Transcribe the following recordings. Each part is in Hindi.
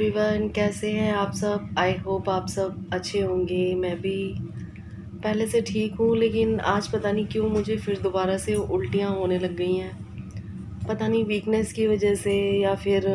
एवरीवन, कैसे हैं आप सब। आई होप आप सब अच्छे होंगे। मैं भी पहले से ठीक हूँ, लेकिन आज पता नहीं क्यों मुझे फिर दोबारा से उल्टियाँ होने लग गई हैं। पता नहीं वीकनेस की वजह से या फिर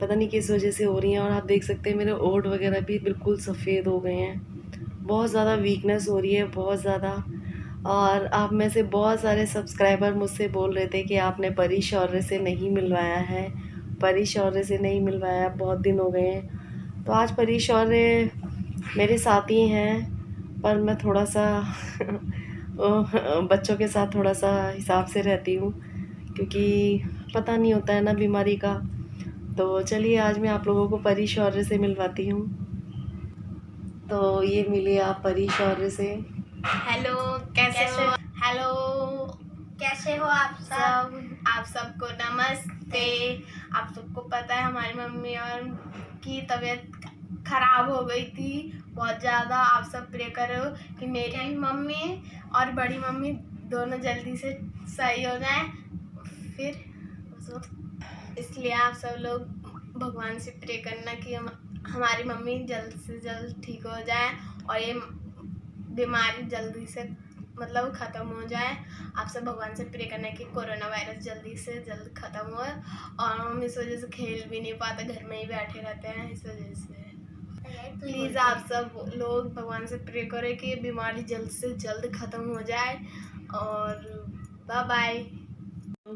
पता नहीं किस वजह से हो रही हैं। और आप देख सकते हैं मेरे ओठ वगैरह भी बिल्कुल सफ़ेद हो गए हैं। बहुत ज़्यादा वीकनेस हो रही है, बहुत ज़्यादा। और आप में से बहुत सारे सब्सक्राइबर मुझसे बोल रहे थे कि आपने परी शौर्य से नहीं मिलवाया है, परी शौर्य से नहीं मिलवाया, बहुत दिन हो गए हैं। तो आज परी शौर्य मेरे साथ ही हैं, पर मैं थोड़ा सा बच्चों के साथ थोड़ा सा हिसाब से रहती हूँ, क्योंकि पता नहीं होता है ना बीमारी का। तो चलिए आज मैं आप लोगों को परी शौर्य से मिलवाती हूँ। तो ये मिलिए आप परी शौर्य से। हेलो, कैसे हो? हेलो, कैसे हो आप सब? आप सबको नमस्ते। आप सबको पता है हमारी मम्मी और की तबीयत खराब हो गई थी बहुत ज़्यादा। आप सब प्रे करो कि मेरी मम्मी और बड़ी मम्मी दोनों जल्दी से सही हो जाएं। फिर इसलिए आप सब लोग भगवान से प्रे करना कि हमारी मम्मी जल्द से जल्द ठीक हो जाए और ये बीमारी जल्दी से मतलब ख़त्म हो जाए। आप सब भगवान से प्रे करना कि कोरोना वायरस जल्दी से जल्द ख़त्म हो। और हम इस वजह से खेल भी नहीं पाते, घर में ही बैठे रहते हैं। इस वजह से प्लीज़ आप सब लोग भगवान से प्रे करें कि बीमारी जल्द से जल्द ख़त्म हो जाए। और बाय बाय।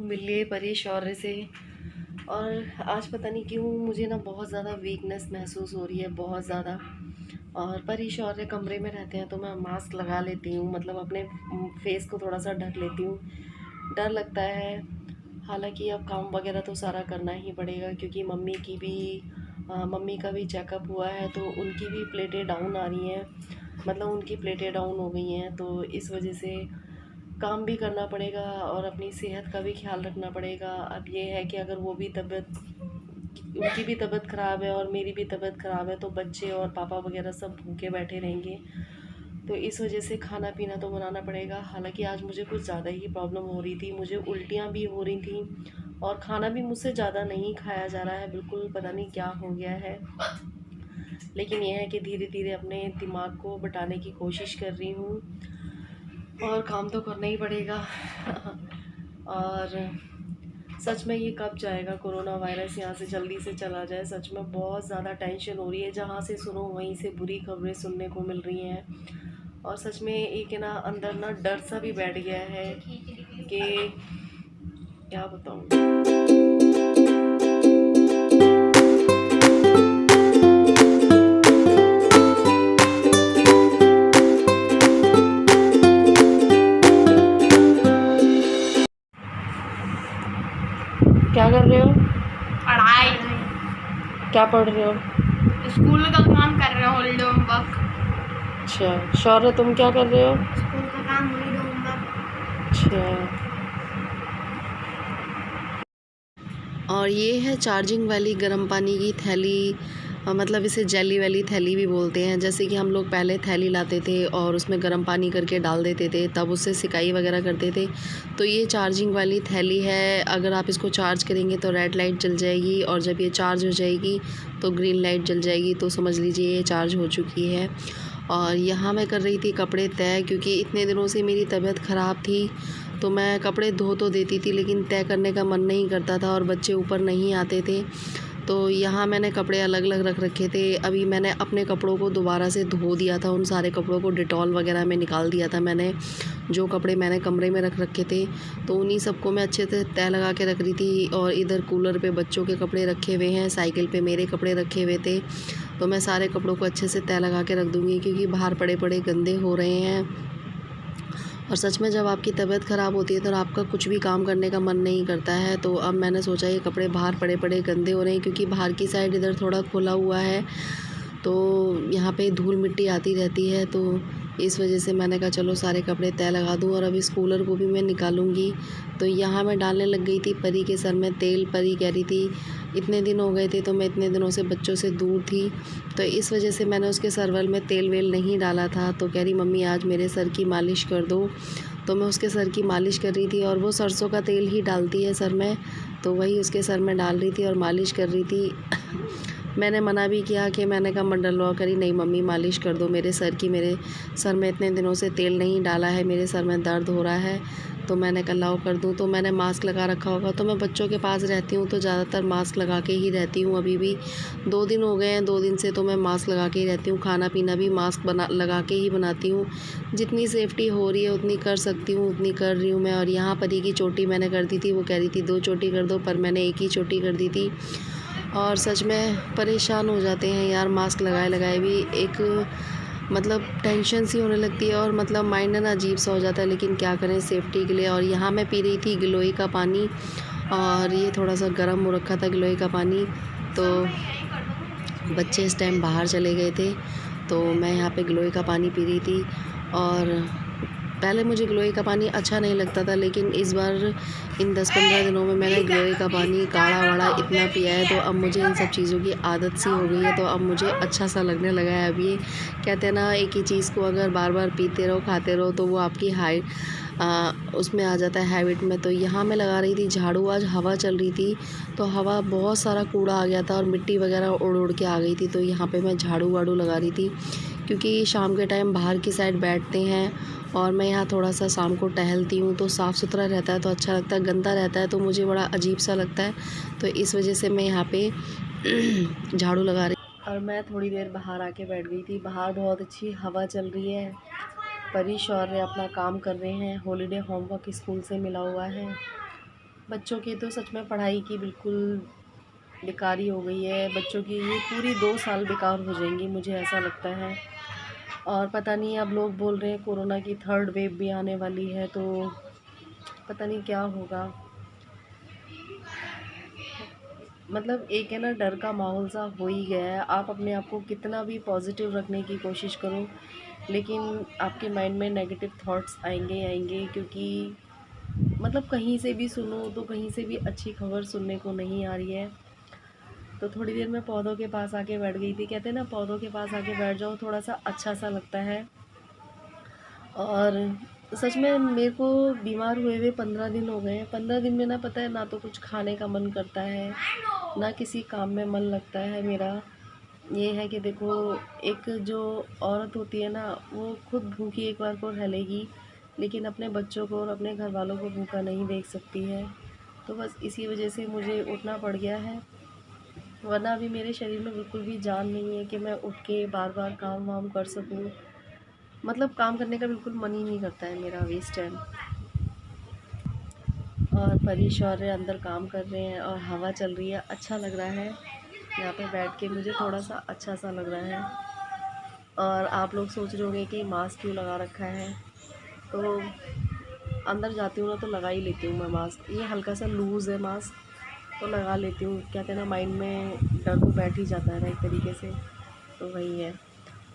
मिलिए परी शौर्य से। और आज पता नहीं क्यों मुझे ना बहुत ज़्यादा वीकनेस महसूस हो रही है, बहुत ज़्यादा। और परी शौर्य कमरे में रहते हैं तो मैं मास्क लगा लेती हूँ, मतलब अपने फेस को थोड़ा सा ढक लेती हूँ। डर लगता है, हालांकि अब काम वगैरह तो सारा करना ही पड़ेगा, क्योंकि मम्मी का भी चेकअप हुआ है तो उनकी भी प्लेटें डाउन आ रही हैं, मतलब उनकी प्लेटें डाउन हो गई हैं। तो इस वजह से काम भी करना पड़ेगा और अपनी सेहत का भी ख्याल रखना पड़ेगा। अब ये है कि अगर उनकी भी तबीयत ख़राब है और मेरी भी तबीयत ख़राब है, तो बच्चे और पापा वगैरह सब भूखे बैठे रहेंगे। तो इस वजह से खाना पीना तो बनाना पड़ेगा। हालांकि आज मुझे कुछ ज़्यादा ही प्रॉब्लम हो रही थी, मुझे उल्टियाँ भी हो रही थी और खाना भी मुझसे ज़्यादा नहीं खाया जा रहा है, बिल्कुल पता नहीं क्या हो गया है। लेकिन यह है कि धीरे धीरे अपने दिमाग को बटाने की कोशिश कर रही हूँ और काम तो करना ही पड़ेगा। और सच में ये कब जाएगा कोरोना वायरस, यहाँ से जल्दी से चला जाए। सच में बहुत ज़्यादा टेंशन हो रही है, जहाँ से सुनो वहीं से बुरी खबरें सुनने को मिल रही हैं। और सच में एक ना अंदर ना डर सा भी बैठ गया है कि क्या बताऊँ। क्या कर रहे हो? पढ़ाई, क्या पढ़ रहे हो? स्कूल का काम कर रहे हो, हॉलीडे होमवर्क। अच्छा शौर्य, तुम क्या कर रहे हो? स्कूल का काम, हॉलीडे होमवर्क। अच्छा। और ये है चार्जिंग वाली गर्म पानी की थैली, मतलब इसे जेली वाली थैली भी बोलते हैं। जैसे कि हम लोग पहले थैली लाते थे और उसमें गर्म पानी करके डाल देते थे, तब उससे सिकाई वगैरह करते थे। तो ये चार्जिंग वाली थैली है। अगर आप इसको चार्ज करेंगे तो रेड लाइट जल जाएगी, और जब ये चार्ज हो जाएगी तो ग्रीन लाइट जल जाएगी। तो समझ लीजिए ये चार्ज हो चुकी है। और यहाँ मैं कर रही थी कपड़े तय, क्योंकि इतने दिनों से मेरी तबीयत ख़राब थी। तो मैं कपड़े धो तो देती थी, लेकिन तय करने का मन नहीं करता था और बच्चे ऊपर नहीं आते थे। तो यहाँ मैंने कपड़े अलग अलग रख रखे थे। अभी मैंने अपने कपड़ों को दोबारा से धो दिया था, उन सारे कपड़ों को डिटॉल वगैरह में निकाल दिया था मैंने। जो कपड़े मैंने कमरे में रख रखे थे तो उन्हीं सबको मैं अच्छे से तय लगा के रख रही थी। और इधर कूलर पे बच्चों के कपड़े रखे हुए हैं, साइकिल पे मेरे कपड़े रखे हुए थे। तो मैं सारे कपड़ों को अच्छे से तय लगा के रख दूँगी, क्योंकि बाहर पड़े पड़े गंदे हो रहे हैं। और सच में जब आपकी तबीयत ख़राब होती है तो आपका कुछ भी काम करने का मन नहीं करता है। तो अब मैंने सोचा ये कपड़े बाहर पड़े पड़े गंदे हो रहे हैं, क्योंकि बाहर की साइड इधर थोड़ा खुला हुआ है, तो यहाँ पे धूल मिट्टी आती रहती है। तो इस वजह से मैंने कहा चलो सारे कपड़े तय लगा दूँ। और अब इस कूलर को भी मैं निकालूंगी। तो यहाँ मैं डालने लग गई थी परी के सर में तेल। परी कह रही थी इतने दिन हो गए थे, तो मैं इतने दिनों से बच्चों से दूर थी, तो इस वजह से मैंने उसके सरवल में तेल वेल नहीं डाला था। तो कह रही मम्मी आज मेरे सर की मालिश कर दो। तो मैं उसके सर की मालिश कर रही थी, और वो सरसों का तेल ही डालती है सर में, तो वही उसके सर में डाल रही थी और मालिश कर रही थी। मैंने मना भी किया कि मैंने कहा मंडल लॉ करी, नहीं मम्मी मालिश कर दो मेरे सर की, मेरे सर में इतने दिनों से तेल नहीं डाला है, मेरे सर में दर्द हो रहा है। तो मैंने कहा लाओ कर दूँ। तो मैंने मास्क लगा रखा होगा। तो मैं बच्चों के पास रहती हूँ तो ज़्यादातर मास्क लगा के ही रहती हूँ। अभी भी 2 दिन हो गए हैं, 2 दिन से तो मैं मास्क लगा के ही रहती हूँ। खाना पीना भी मास्क लगा के ही बनाती हूँ। जितनी सेफ्टी हो रही है उतनी कर सकती हूँ उतनी कर रही हूँ मैं। और यहाँ पर ही की चोटी मैंने कर दी थी, वो कह रही थी 2 चोटी कर दो, पर मैंने 1 ही चोटी कर दी थी। और सच में परेशान हो जाते हैं यार, मास्क लगाए लगाए भी एक मतलब टेंशन सी होने लगती है और मतलब माइंड ना अजीब सा हो जाता है। लेकिन क्या करें सेफ्टी के लिए। और यहाँ मैं पी रही थी गिलोय का पानी, और ये थोड़ा सा गर्म हो रखा था गिलोय का पानी। तो बच्चे इस टाइम बाहर चले गए थे तो मैं यहाँ पे गिलोय का पानी पी रही थी। और पहले मुझे गिलोय का पानी अच्छा नहीं लगता था, लेकिन इस बार इन 10-15 दिनों में मैंने गिलोय का पानी काढ़ा वाढ़ा इतना पिया है तो अब मुझे इन सब चीज़ों की आदत सी हो गई है। तो अब मुझे अच्छा सा लगने लगा है। अब ये कहते हैं ना, एक ही चीज़ को अगर बार बार पीते रहो खाते रहो तो वो आपकी उसमें आ जाता है हैबिट में। तो यहाँ मैं लगा रही थी झाड़ू, आज हवा चल रही थी तो हवा बहुत सारा कूड़ा आ गया था और मिट्टी वगैरह उड़ उड़ के आ गई थी। तो यहाँ पे मैं झाड़ू वाड़ू लगा रही थी, क्योंकि शाम के टाइम बाहर की साइड बैठते हैं और मैं यहाँ थोड़ा सा शाम को टहलती हूँ तो साफ़ सुथरा रहता है तो अच्छा लगता है। गंदा रहता है तो मुझे बड़ा अजीब सा लगता है। तो इस वजह से मैं यहाँ पे झाड़ू लगा रही। और मैं थोड़ी देर बाहर आके बैठ गई थी। बाहर बहुत अच्छी हवा चल रही है। परी शौर्य अपना काम कर रहे हैं। हॉलीडे होमवर्क स्कूल से मिला हुआ है बच्चों की। तो सच में पढ़ाई की बिल्कुल बेकारी हो गई है। बच्चों की ये पूरी 2 साल बेकार हो जाएंगी, मुझे ऐसा लगता है। और पता नहीं, अब लोग बोल रहे हैं कोरोना की 3rd वेव भी आने वाली है, तो पता नहीं क्या होगा। मतलब एक है ना, डर का माहौल सा हो ही गया है। आप अपने आप को कितना भी पॉजिटिव रखने की कोशिश करो, लेकिन आपके माइंड में नेगेटिव थॉट्स आएंगे ही आएंगे। क्योंकि मतलब कहीं से भी सुनो तो कहीं से भी अच्छी खबर सुनने को नहीं आ रही है। तो थोड़ी देर मैं पौधों के पास आके बैठ गई थी। कहते हैं ना, पौधों के पास आके बैठ जाओ थोड़ा सा अच्छा सा लगता है। और सच में मेरे को बीमार हुए 15 दिन हो गए हैं। 15 दिन में ना, पता है ना, तो कुछ खाने का मन करता है ना किसी काम में मन लगता है मेरा। ये है कि देखो, एक जो औरत होती है ना, वो खुद भूखी एक बार को रह लेगी, लेकिन अपने बच्चों को और अपने घर वालों को भूखा नहीं देख सकती है। तो बस इसी वजह से मुझे उठना पड़ गया है, वरना अभी मेरे शरीर में बिल्कुल भी जान नहीं है कि मैं उठ के बार बार काम वाम कर सकूं। मतलब काम करने का बिल्कुल मन ही नहीं करता है मेरा अभी इस टाइम। और परी शौर्य अंदर काम कर रहे हैं और हवा चल रही है, अच्छा लग रहा है। यहाँ पे बैठ के मुझे थोड़ा सा अच्छा सा लग रहा है। और आप लोग सोच रहे होंगे कि मास्क क्यों लगा रखा है, तो अंदर जाती हूँ ना तो लगा ही लेती हूँ मैं मास्क। ये हल्का सा लूज़ है मास्क, तो लगा लेती हूँ। कहते हैं ना, माइंड में डर तो बैठ ही जाता है ना एक तरीके से, तो वही है।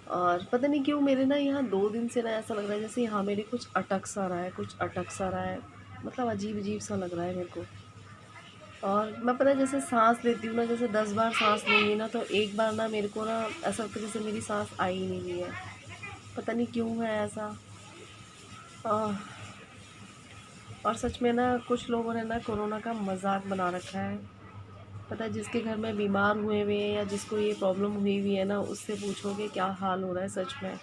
और पता नहीं क्यों मेरे ना यहाँ 2 दिन से ना ऐसा लग रहा है जैसे यहाँ मेरे कुछ अटक सा रहा है, कुछ अटक सा रहा है। मतलब अजीब अजीब सा लग रहा है मेरे को। और मैं, पता है, जैसे सांस लेती हूँ ना, जैसे 10 बार सांस लूँगी ना तो एक बार ना मेरे को ना ऐसा लगता है जैसे मेरी सांस आई ही नहीं रही है। पता नहीं क्यों है ऐसा। आह, और सच में ना, कुछ लोगों ने ना कोरोना का मजाक बना रखा है। पता है, जिसके घर में बीमार हुए हुए हैं या जिसको ये प्रॉब्लम हुई हुई है ना, उससे पूछोगे क्या हाल हो रहा है सच में।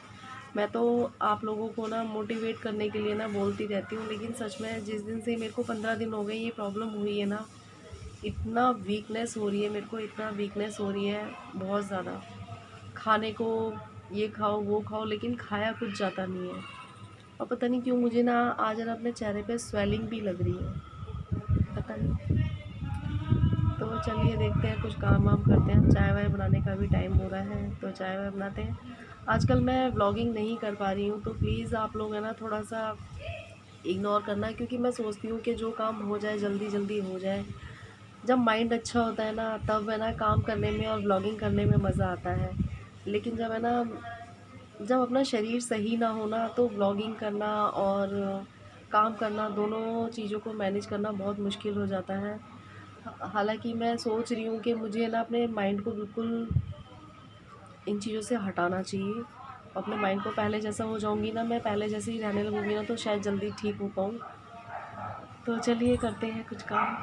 मैं तो आप लोगों को ना मोटिवेट करने के लिए ना बोलती रहती हूँ, लेकिन सच में जिस दिन से मेरे को 15 दिन हो गए ये प्रॉब्लम हुई है ना, इतना वीकनेस हो रही है मेरे को, इतना वीकनेस हो रही है बहुत ज़्यादा। खाने को ये खाओ वो खाओ, लेकिन खाया कुछ जाता नहीं है। और पता नहीं क्यों मुझे ना आज ना अपने चेहरे पे स्वेलिंग भी लग रही है, पता नहीं। तो चलिए देखते हैं, कुछ काम वाम करते हैं। चाय वाय बनाने का भी टाइम हो रहा है तो चाय वाय बनाते हैं। आजकल मैं व्लॉगिंग नहीं कर पा रही हूँ, तो प्लीज़ आप लोग है ना थोड़ा सा इग्नोर करना, क्योंकि मैं सोचती हूँ कि जो काम हो जाए जल्दी जल्दी हो जाए। जब माइंड अच्छा होता है ना, तब है ना काम करने में और व्लॉगिंग करने में मज़ा आता है। लेकिन जब है ना, जब अपना शरीर सही ना होना, तो व्लॉगिंग करना और काम करना, दोनों चीज़ों को मैनेज करना बहुत मुश्किल हो जाता है। हालांकि मैं सोच रही हूँ कि मुझे ना अपने माइंड को बिल्कुल इन चीज़ों से हटाना चाहिए। अपने माइंड को, पहले जैसा हो जाऊँगी ना, मैं पहले जैसे ही रहने लगूँगी ना, तो शायद जल्दी ठीक हो पाऊँ। तो चलिए करते हैं कुछ काम।